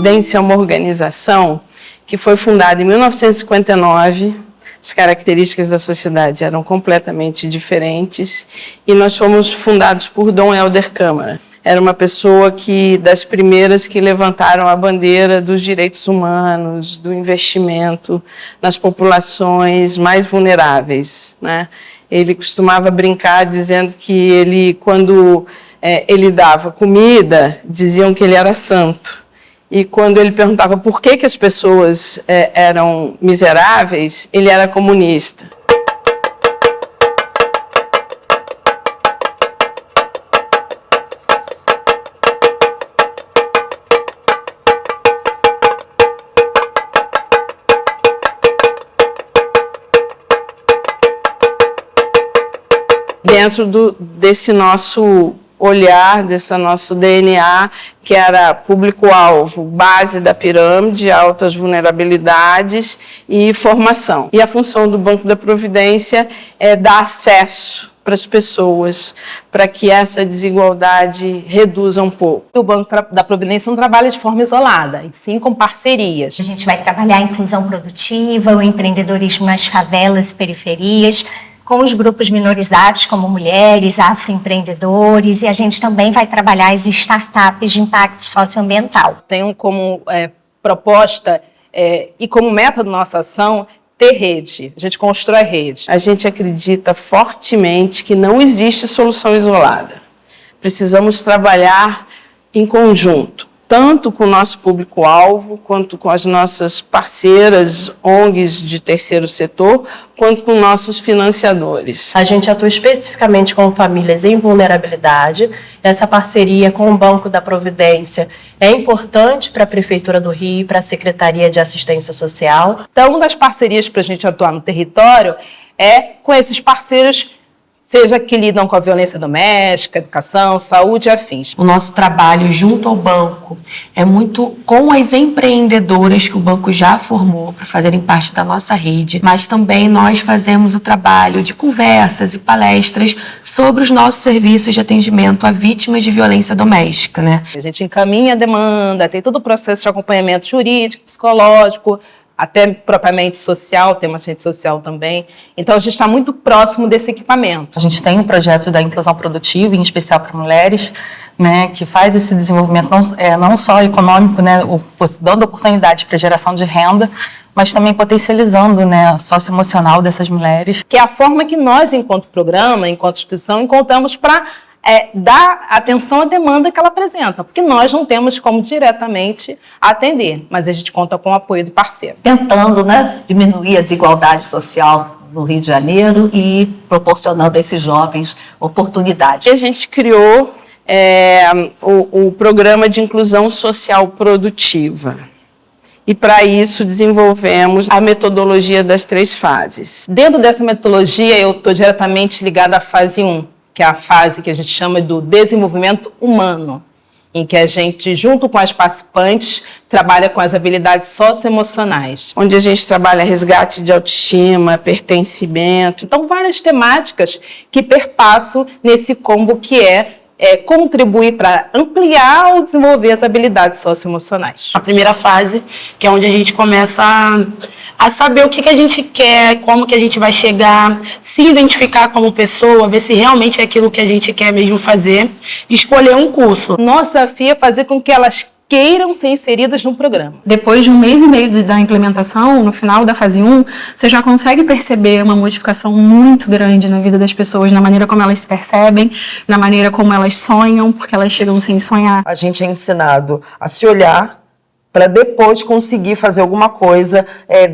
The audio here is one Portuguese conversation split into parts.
Providência é uma organização que foi fundada em 1959. As características da sociedade eram completamente diferentes e nós fomos fundados por Dom Helder Câmara. Era uma pessoa das primeiras que levantaram a bandeira dos direitos humanos, do investimento nas populações mais vulneráveis, né? Ele costumava brincar dizendo que quando ele dava comida, diziam que ele era santo. E quando ele perguntava por que as pessoas eram miseráveis, ele era comunista. Dentro desse nosso olhar, desse nosso DNA, que era público-alvo, base da pirâmide, altas vulnerabilidades e formação. E a função do Banco da Providência é dar acesso para as pessoas, para que essa desigualdade reduza um pouco. O Banco da Providência não trabalha de forma isolada, e sim com parcerias. A gente vai trabalhar a inclusão produtiva, o empreendedorismo nas favelas e periferias, com os grupos minorizados, como mulheres, afroempreendedores, e a gente também vai trabalhar as startups de impacto socioambiental. Tem como proposta e como meta da nossa ação ter rede. A gente constrói rede. A gente acredita fortemente que não existe solução isolada. Precisamos trabalhar em conjunto, tanto com o nosso público-alvo, quanto com as nossas parceiras, ONGs de terceiro setor, quanto com nossos financiadores. A gente atua especificamente com famílias em vulnerabilidade. Essa parceria com o Banco da Providência é importante para a Prefeitura do Rio e para a Secretaria de Assistência Social. Então, uma das parcerias para a gente atuar no território é com esses parceiros, seja que lidam com a violência doméstica, educação, saúde e afins. O nosso trabalho junto ao banco é muito com as empreendedoras que o banco já formou para fazerem parte da nossa rede, mas também nós fazemos o trabalho de conversas e palestras sobre os nossos serviços de atendimento a vítimas de violência doméstica, né? A gente encaminha a demanda, tem todo o processo de acompanhamento jurídico, psicológico, até propriamente social, tem uma assistente social também. Então, a gente está muito próximo desse equipamento. A gente tem um projeto da inclusão produtiva, em especial para mulheres, né, que faz esse desenvolvimento não só econômico, né, dando oportunidade para geração de renda, mas também potencializando, né, socioemocional dessas mulheres. Que é a forma que nós, enquanto programa, enquanto instituição, encontramos para dar atenção à demanda que ela apresenta, porque nós não temos como diretamente atender, mas a gente conta com o apoio do parceiro. Tentando, né, diminuir a desigualdade social no Rio de Janeiro e proporcionando a esses jovens oportunidades. E a gente criou o Programa de Inclusão Social Produtiva. E, para isso, desenvolvemos a metodologia das 3 fases. Dentro dessa metodologia, eu estou diretamente ligada à fase 1, que é a fase que a gente chama do desenvolvimento humano, em que a gente, junto com as participantes, trabalha com as habilidades socioemocionais. Onde a gente trabalha resgate de autoestima, pertencimento. Então, várias temáticas que perpassam nesse combo que é contribuir para ampliar ou desenvolver as habilidades socioemocionais. A primeira fase, que é onde a gente começa a saber o que a gente quer, como que a gente vai chegar, se identificar como pessoa, ver se realmente é aquilo que a gente quer mesmo fazer, escolher um curso. Nosso desafio é fazer com que elas queiram ser inseridas no programa. Depois de 1 mês e meio da implementação, no final da fase 1, você já consegue perceber uma modificação muito grande na vida das pessoas, na maneira como elas se percebem, na maneira como elas sonham, porque elas chegam sem sonhar. A gente é ensinado a se olhar para depois conseguir fazer alguma coisa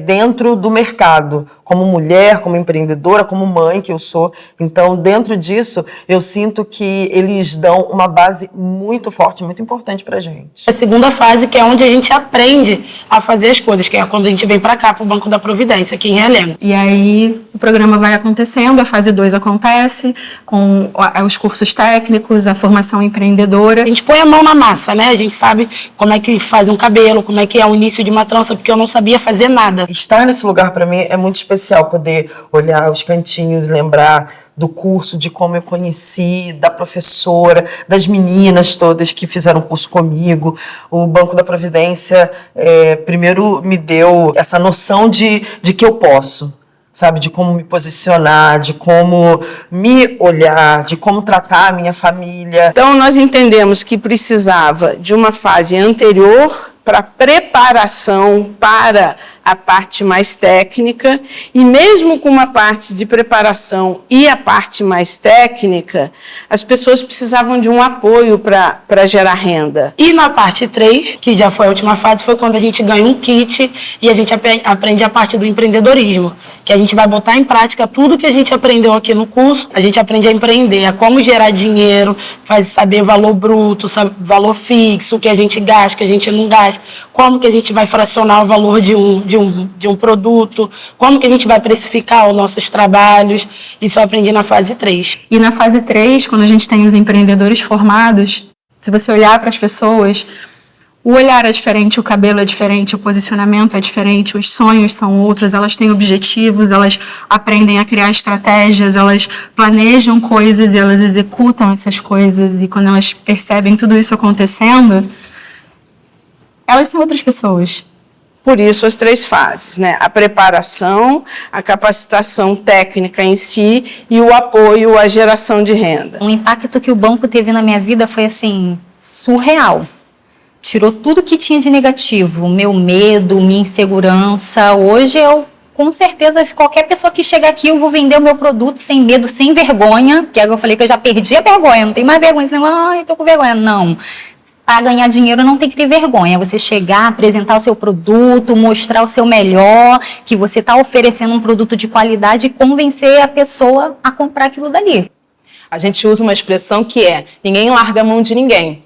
dentro do mercado, como mulher, como empreendedora, como mãe que eu sou. Então, dentro disso, eu sinto que eles dão uma base muito forte, muito importante para a gente. A segunda fase, que é onde a gente aprende a fazer as coisas, que é quando a gente vem para cá, para o Banco da Providência, aqui em Realengo. E aí, o programa vai acontecendo, a fase 2 acontece, com os cursos técnicos, a formação empreendedora. A gente põe a mão na massa, né? A gente sabe como é que faz um cabelo, cabelo, como é que é o início de uma trança, porque eu não sabia fazer nada. Estar nesse lugar para mim é muito especial, poder olhar os cantinhos, lembrar do curso, de como eu conheci, da professora, das meninas todas que fizeram curso comigo. O Banco da Providência primeiro me deu essa noção de que eu posso, sabe, de como me posicionar, de como me olhar, de como tratar a minha família. Então, nós entendemos que precisava de uma fase anterior para preparação para a parte mais técnica, e mesmo com uma parte de preparação e a parte mais técnica, as pessoas precisavam de um apoio para gerar renda. E na parte 3, que já foi a última fase, foi quando a gente ganha um kit e a gente aprende a parte do empreendedorismo, que a gente vai botar em prática tudo que a gente aprendeu aqui no curso. A gente aprende a empreender, a como gerar dinheiro, saber valor bruto, valor fixo, o que a gente gasta, o que a gente não gasta, como que a gente vai fracionar o valor de um produto, como que a gente vai precificar os nossos trabalhos. Isso eu aprendi na fase 3. E na fase 3, quando a gente tem os empreendedores formados, se você olhar para as pessoas, o olhar é diferente, o cabelo é diferente, o posicionamento é diferente, os sonhos são outros, elas têm objetivos, elas aprendem a criar estratégias, elas planejam coisas e elas executam essas coisas, e quando elas percebem tudo isso acontecendo, elas são outras pessoas. Por isso, as 3 fases, né? A preparação, a capacitação técnica em si e o apoio à geração de renda. O impacto que o banco teve na minha vida foi, assim, surreal. Tirou tudo que tinha de negativo, meu medo, minha insegurança. Hoje com certeza, qualquer pessoa que chegar aqui, eu vou vender o meu produto sem medo, sem vergonha, que eu falei que eu já perdi a vergonha, não tem mais vergonha, senão, ai, tô com vergonha. Não. Para ganhar dinheiro não tem que ter vergonha. Você chegar, apresentar o seu produto, mostrar o seu melhor, que você está oferecendo um produto de qualidade e convencer a pessoa a comprar aquilo dali. A gente usa uma expressão que é: ninguém larga a mão de ninguém.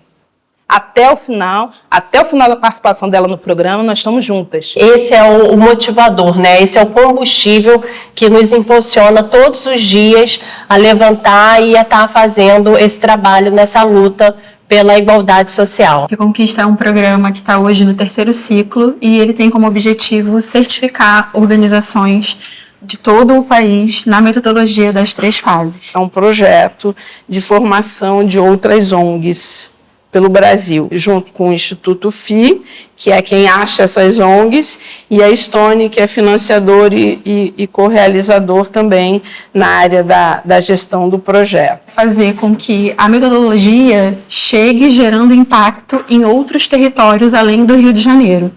Até o final da participação dela no programa, nós estamos juntas. Esse é o motivador, né? Esse é o combustível que nos impulsiona todos os dias a levantar e a estar fazendo esse trabalho nessa luta pela igualdade social. A Conquista é um programa que está hoje no 3º ciclo e ele tem como objetivo certificar organizações de todo o país na metodologia das 3 fases. É um projeto de formação de outras ONGs pelo Brasil, junto com o Instituto FI, que é quem acha essas ONGs, e a Stone, que é financiador e co-realizador também na área da gestão do projeto. Fazer com que a metodologia chegue gerando impacto em outros territórios além do Rio de Janeiro.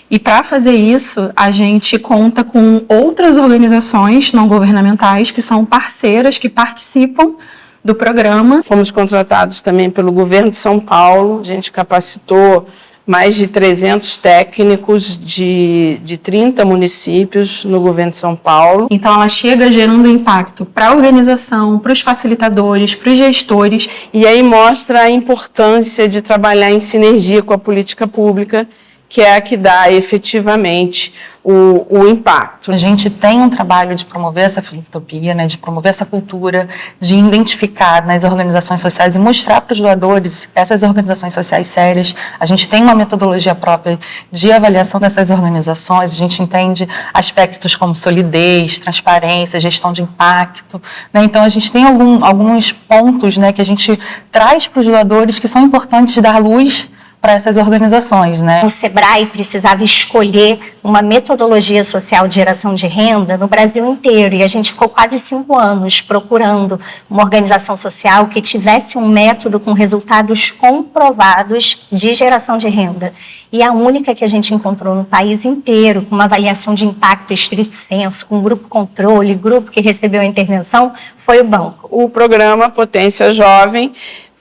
E para fazer isso, a gente conta com outras organizações não governamentais que são parceiras, que participam do programa. Fomos contratados também pelo governo de São Paulo, a gente capacitou mais de 300 técnicos de 30 municípios no governo de São Paulo. Então ela chega gerando impacto para a organização, para os facilitadores, para os gestores. E aí mostra a importância de trabalhar em sinergia com a política pública, que é a que dá efetivamente o impacto. A gente tem um trabalho de promover essa filantropia, né, de promover essa cultura, de identificar nas organizações sociais e mostrar para os doadores essas organizações sociais sérias. A gente tem uma metodologia própria de avaliação dessas organizações, a gente entende aspectos como solidez, transparência, gestão de impacto, né? Então a gente tem alguns pontos, né, que a gente traz para os doadores que são importantes de dar luz para essas organizações, né? O Sebrae precisava escolher uma metodologia social de geração de renda no Brasil inteiro, e a gente ficou quase 5 anos procurando uma organização social que tivesse um método com resultados comprovados de geração de renda. E a única que a gente encontrou no país inteiro, com uma avaliação de impacto estrito sensu, com grupo controle, grupo que recebeu a intervenção, foi o banco. O programa Potência Jovem,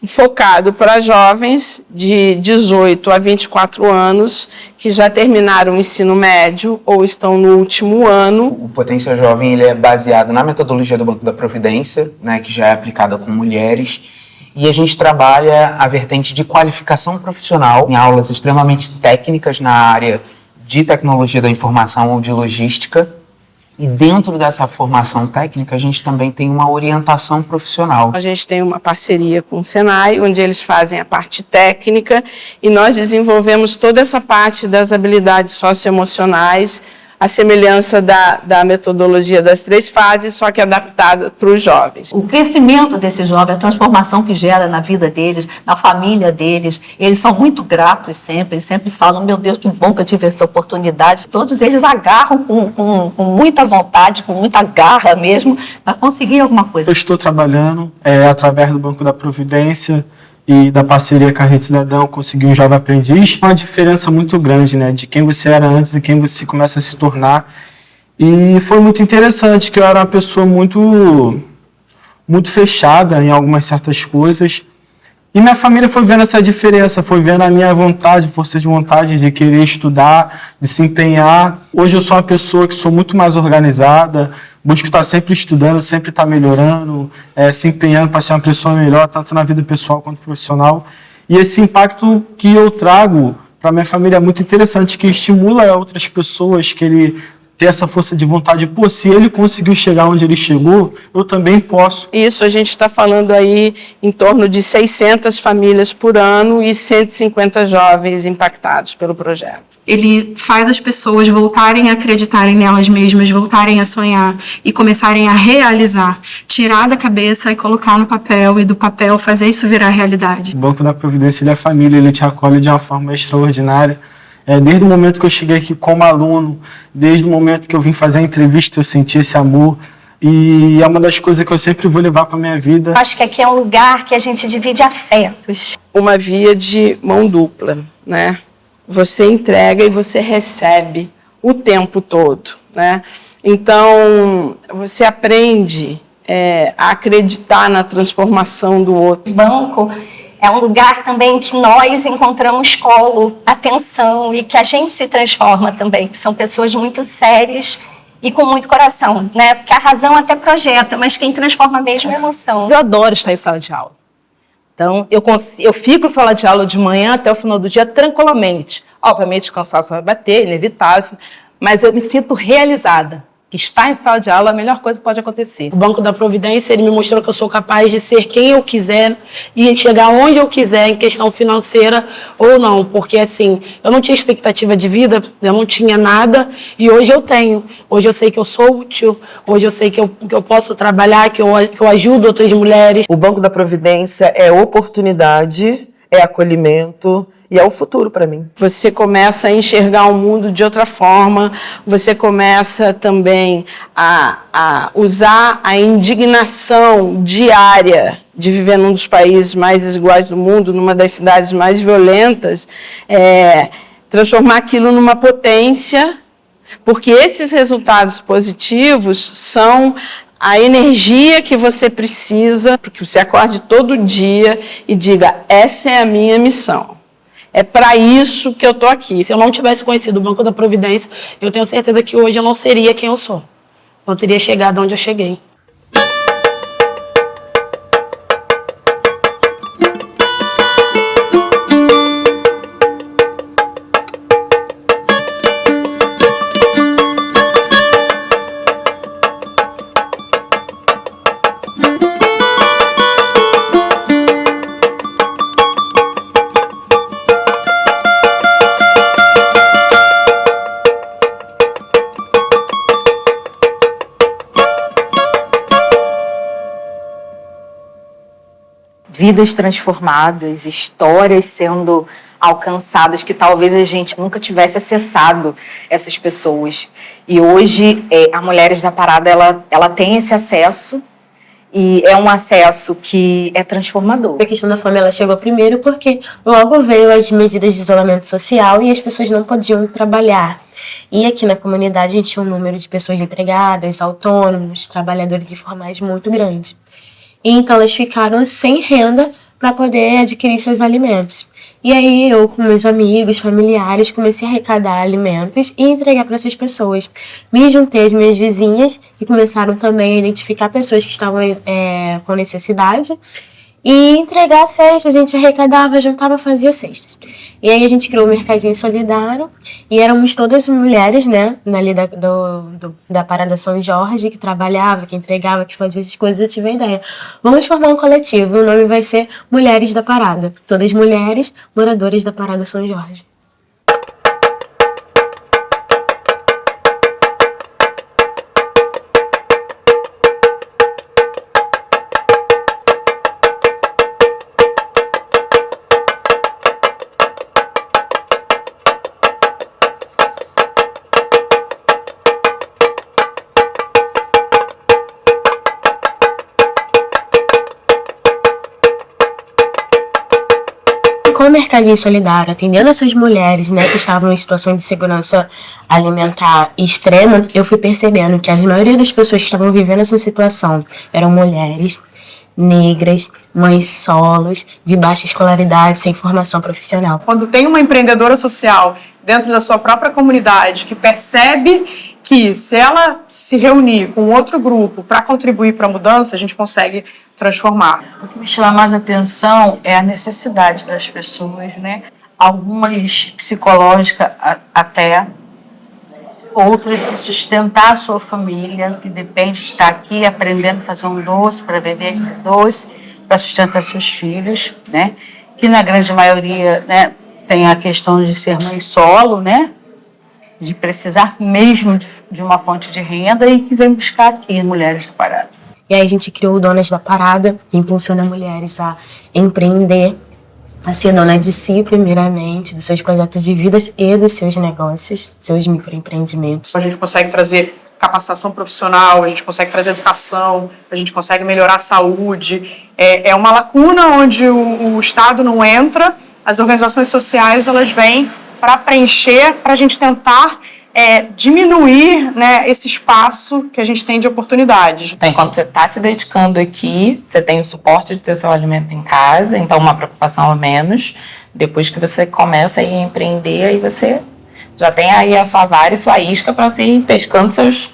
focado para jovens de 18 a 24 anos que já terminaram o ensino médio ou estão no último ano. O Potência Jovem ele é baseado na metodologia do Banco da Providência, né, que já é aplicada com mulheres, e a gente trabalha a vertente de qualificação profissional em aulas extremamente técnicas na área de tecnologia da informação ou de logística, E dentro dessa formação técnica, a gente também tem uma orientação profissional. A gente tem uma parceria com o Senai, onde eles fazem a parte técnica e nós desenvolvemos toda essa parte das habilidades socioemocionais, a semelhança da metodologia das 3 fases, só que adaptada para os jovens. O crescimento desses jovens, a transformação que gera na vida deles, na família deles, eles são muito gratos sempre, eles sempre falam, meu Deus, que bom que eu tive essa oportunidade. Todos eles agarram com muita vontade, com muita garra mesmo, para conseguir alguma coisa. Eu estou trabalhando através do Banco da Providência e da parceria com a Rede Cidadão, consegui um jovem aprendiz. Uma diferença muito grande, né, de quem você era antes e quem você começa a se tornar. E foi muito interessante, que eu era uma pessoa muito fechada em algumas certas coisas. E minha família foi vendo essa diferença, foi vendo a minha vontade, força de vontade de querer estudar, de se empenhar. Hoje eu sou uma pessoa que sou muito mais organizada, busco estar sempre estudando, sempre estar melhorando, se empenhando para ser uma pessoa melhor, tanto na vida pessoal quanto profissional. E esse impacto que eu trago para minha família é muito interessante, que estimula outras pessoas, que ele ter essa força de vontade. Pô, se ele conseguiu chegar onde ele chegou, eu também posso. Isso, a gente está falando aí em torno de 600 famílias por ano e 150 jovens impactados pelo projeto. Ele faz as pessoas voltarem a acreditarem nelas mesmas, voltarem a sonhar e começarem a realizar, tirar da cabeça e colocar no papel, e do papel fazer isso virar realidade. O Banco da Providência, ele é família, ele te acolhe de uma forma extraordinária. Desde o momento que eu cheguei aqui como aluno, desde o momento que eu vim fazer a entrevista, eu senti esse amor. E é uma das coisas que eu sempre vou levar para minha vida. Acho que aqui é um lugar que a gente divide afetos. Uma via de mão dupla, né? Você entrega e você recebe o tempo todo, né? Então, você aprende a acreditar na transformação do outro. O banco é um lugar também que nós encontramos colo, atenção, e que a gente se transforma também. São pessoas muito sérias e com muito coração, né? Porque a razão até projeta, mas quem transforma mesmo é a emoção. Eu adoro estar em sala de aula. Então, eu fico em sala de aula de manhã até o final do dia tranquilamente. Obviamente, o cansaço vai bater, inevitável, mas eu me sinto realizada. Que estar em sala de aula é a melhor coisa que pode acontecer. O Banco da Providência, ele me mostrou que eu sou capaz de ser quem eu quiser e chegar onde eu quiser em questão financeira ou não. Porque, assim, eu não tinha expectativa de vida, eu não tinha nada e hoje eu tenho. Hoje eu sei que eu sou útil, hoje eu sei que eu posso trabalhar, que eu ajudo outras mulheres. O Banco da Providência é oportunidade, é acolhimento, e é o futuro para mim. Você começa a enxergar o mundo de outra forma, você começa também a usar a indignação diária de viver num dos países mais desiguais do mundo, numa das cidades mais violentas, transformar aquilo numa potência, porque esses resultados positivos são a energia que você precisa para que você acorde todo dia e diga, essa é a minha missão. É para isso que eu estou aqui. Se eu não tivesse conhecido o Banco da Providência, eu tenho certeza que hoje eu não seria quem eu sou. Não teria chegado onde eu cheguei. Vidas transformadas, histórias sendo alcançadas que talvez a gente nunca tivesse acessado essas pessoas. E hoje a Mulheres da Parada ela tem esse acesso e é um acesso que é transformador. A questão da fome ela chegou primeiro porque logo veio as medidas de isolamento social e as pessoas não podiam trabalhar. E aqui na comunidade a gente tinha um número de pessoas empregadas, autônomos, trabalhadores informais muito grande. E então elas ficaram sem renda para poder adquirir seus alimentos. E aí eu, com meus amigos, familiares, comecei a arrecadar alimentos e entregar para essas pessoas. Me juntei às minhas vizinhas e começaram também a identificar pessoas que estavam com necessidade e entregar cestas. A gente arrecadava, juntava, fazia cestas. E aí a gente criou o Mercadinho Solidário e éramos todas mulheres, né, ali da Parada São Jorge, que trabalhava, que entregava, que fazia essas coisas. Eu tive a ideia, vamos formar um coletivo, o nome vai ser Mulheres da Parada. Todas mulheres moradoras da Parada São Jorge. Com o Mercadinho Solidário, atendendo essas mulheres, né, que estavam em situação de segurança alimentar extrema, eu fui percebendo que a maioria das pessoas que estavam vivendo essa situação eram mulheres negras, mães solos, de baixa escolaridade, sem formação profissional. Quando tem uma empreendedora social dentro da sua própria comunidade que percebe que se ela se reunir com outro grupo para contribuir para a mudança, a gente consegue transformar. O que me chama mais atenção é a necessidade das pessoas, né? Algumas psicológicas até, outras de sustentar a sua família, que depende de estar aqui aprendendo a fazer um doce para vender doce, para sustentar seus filhos, né? Que na grande maioria, né, tem a questão de ser mãe solo, né? De precisar mesmo de uma fonte de renda e que vem buscar aqui Mulheres da Parada. E aí a gente criou o Donas da Parada, que impulsiona mulheres a empreender, a ser dona de si, primeiramente, dos seus projetos de vida e dos seus negócios, seus microempreendimentos. A gente consegue trazer capacitação profissional, a gente consegue trazer educação, a gente consegue melhorar a saúde. É uma lacuna onde o Estado não entra, as organizações sociais elas vêm para preencher, para a gente tentar diminuir, né, esse espaço que a gente tem de oportunidades. Então, enquanto você está se dedicando aqui, você tem o suporte de ter seu alimento em casa, então uma preocupação a menos. Depois que você começa a empreender, aí você já tem aí a sua vara e sua isca para você ir pescando seus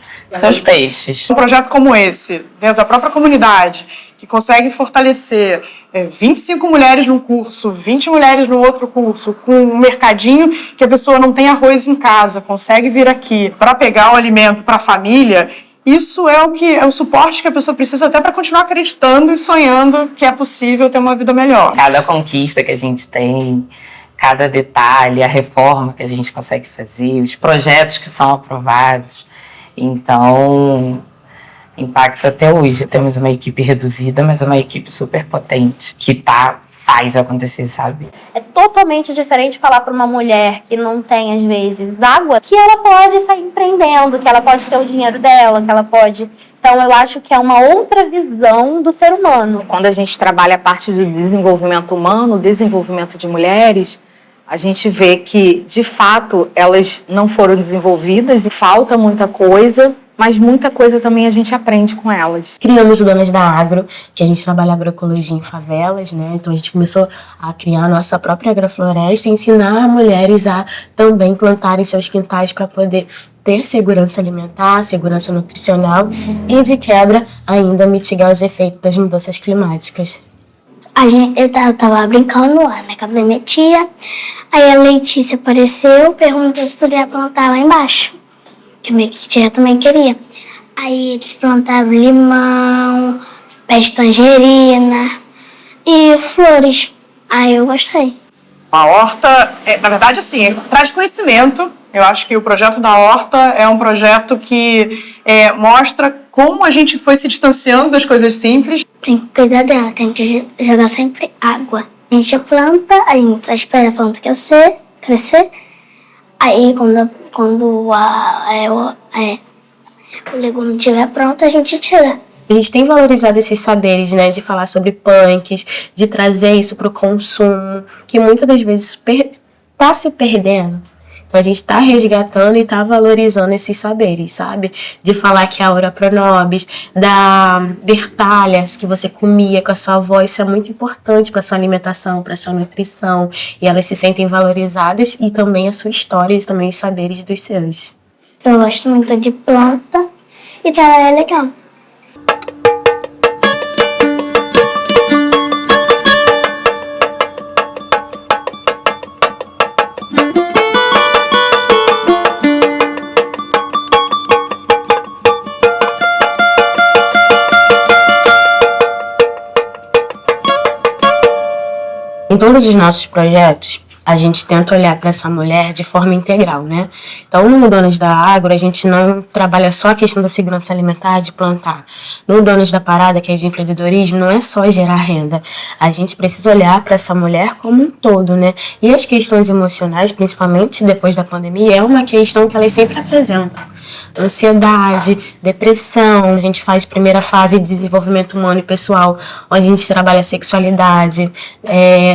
peixes. Um projeto como esse, dentro da própria comunidade, que consegue fortalecer 25 mulheres num curso, 20 mulheres no outro curso, com um mercadinho que a pessoa não tem arroz em casa, consegue vir aqui para pegar o alimento para a família, isso é o suporte que a pessoa precisa até para continuar acreditando e sonhando que é possível ter uma vida melhor. Cada conquista que a gente tem, cada detalhe, a reforma que a gente consegue fazer, os projetos que são aprovados, então impacta até hoje. Temos uma equipe reduzida, mas uma equipe super potente que faz acontecer, sabe? É totalmente diferente falar para uma mulher que não tem, às vezes, água, que ela pode sair empreendendo, que ela pode ter o dinheiro dela, que ela pode... Então, eu acho que é uma outra visão do ser humano. Quando a gente trabalha a parte do desenvolvimento humano, desenvolvimento de mulheres, a gente vê que, de fato, elas não foram desenvolvidas e falta muita coisa, mas muita coisa também a gente aprende com elas. Criamos o Donas da Agro, que a gente trabalha agroecologia em favelas, né? Então a gente começou a criar a nossa própria agrofloresta e ensinar mulheres a também plantarem seus quintais para poder ter segurança alimentar, segurança nutricional e, de quebra, ainda mitigar os efeitos das mudanças climáticas. Eu tava brincando lá na casa da minha tia, aí a Letícia apareceu, perguntou se podia plantar lá embaixo, que a minha tia também queria. Aí eles plantavam limão, pé de tangerina e flores. Aí eu gostei. A horta, na verdade, assim, traz conhecimento. Eu acho que o projeto da horta é um projeto que mostra como a gente foi se distanciando das coisas simples. Tem que cuidar dela, tem que jogar sempre água. A gente planta, a gente só espera a planta crescer. Aí quando o legume estiver pronto, a gente tira. A gente tem valorizado esses saberes, né, de falar sobre punks, de trazer isso para o consumo, que muitas das vezes está se perdendo. Então a gente está resgatando e está valorizando esses saberes, sabe? De falar que a Ora Pronobis, da Bertalhas, que você comia com a sua avó, isso é muito importante para a sua alimentação, para a sua nutrição. E elas se sentem valorizadas e também a sua história e também os saberes dos seus. Eu gosto muito de planta e ela é legal. Em todos os nossos projetos, a gente tenta olhar para essa mulher de forma integral, né? Então, no Donas da Agro, a gente não trabalha só a questão da segurança alimentar, de plantar. No Donas da Parada, que é de empreendedorismo, não é só gerar renda. A gente precisa olhar para essa mulher como um todo, né? E as questões emocionais, principalmente depois da pandemia, é uma questão que elas sempre apresentam. Ansiedade, depressão. A gente faz primeira fase de desenvolvimento humano e pessoal, onde a gente trabalha sexualidade,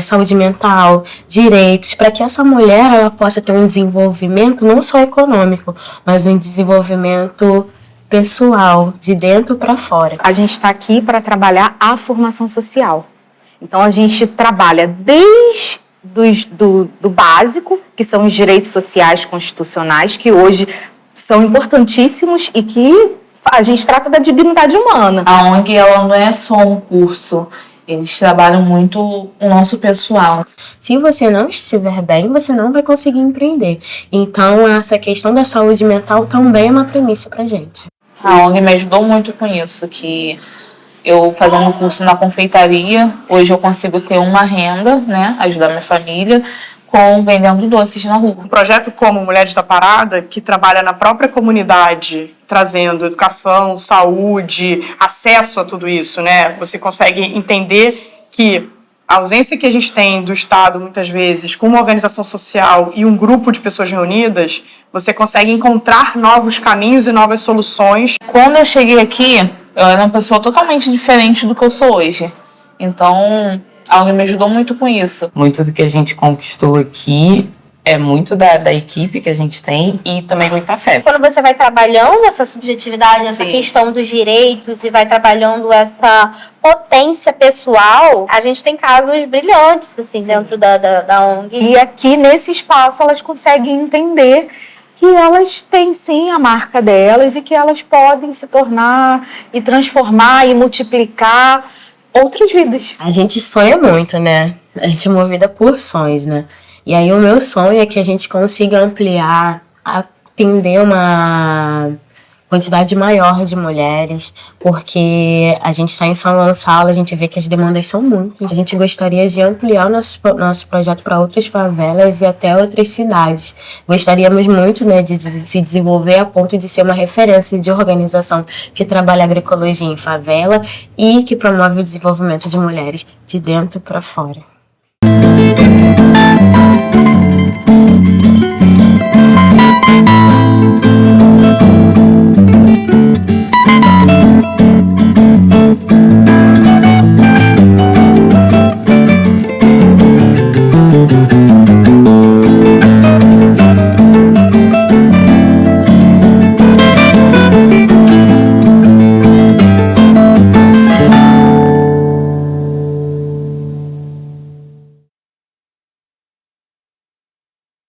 saúde mental, direitos, para que essa mulher ela possa ter um desenvolvimento não só econômico, mas um desenvolvimento pessoal, de dentro para fora. A gente está aqui para trabalhar a formação social. Então a gente trabalha desde do básico, que são os direitos sociais constitucionais, que hoje são importantíssimos e que a gente trata da dignidade humana. A ONG ela não é só um curso, eles trabalham muito o nosso pessoal. Se você não estiver bem, você não vai conseguir empreender. Então, essa questão da saúde mental também é uma premissa pra gente. A ONG me ajudou muito com isso, que eu fazendo curso na confeitaria, hoje eu consigo ter uma renda, né, ajudar minha família, com vendendo doces na rua. Um projeto como Mulheres da Parada, que trabalha na própria comunidade, trazendo educação, saúde, acesso a tudo isso, né? Você consegue entender que a ausência que a gente tem do Estado, muitas vezes, com uma organização social e um grupo de pessoas reunidas, você consegue encontrar novos caminhos e novas soluções. Quando eu cheguei aqui, eu era uma pessoa totalmente diferente do que eu sou hoje. Então, alguém me ajudou muito com isso. Muito do que a gente conquistou aqui é muito da equipe que a gente tem e também muita fé. Quando você vai trabalhando essa subjetividade, essa questão dos direitos e vai trabalhando essa potência pessoal, a gente tem casos brilhantes assim dentro da ONG. E aqui nesse espaço elas conseguem entender que elas têm sim a marca delas e que elas podem se tornar e transformar e multiplicar outras vidas. A gente sonha muito, né? A gente é movida por sonhos, né? E aí o meu sonho é que a gente consiga ampliar, atender uma quantidade maior de mulheres, porque a gente está em São Gonçalo, a gente vê que as demandas são muitas. A gente gostaria de ampliar o nosso projeto para outras favelas e até outras cidades. Gostaríamos muito, né, de se desenvolver a ponto de ser uma referência de organização que trabalha agroecologia em favela e que promove o desenvolvimento de mulheres de dentro para fora.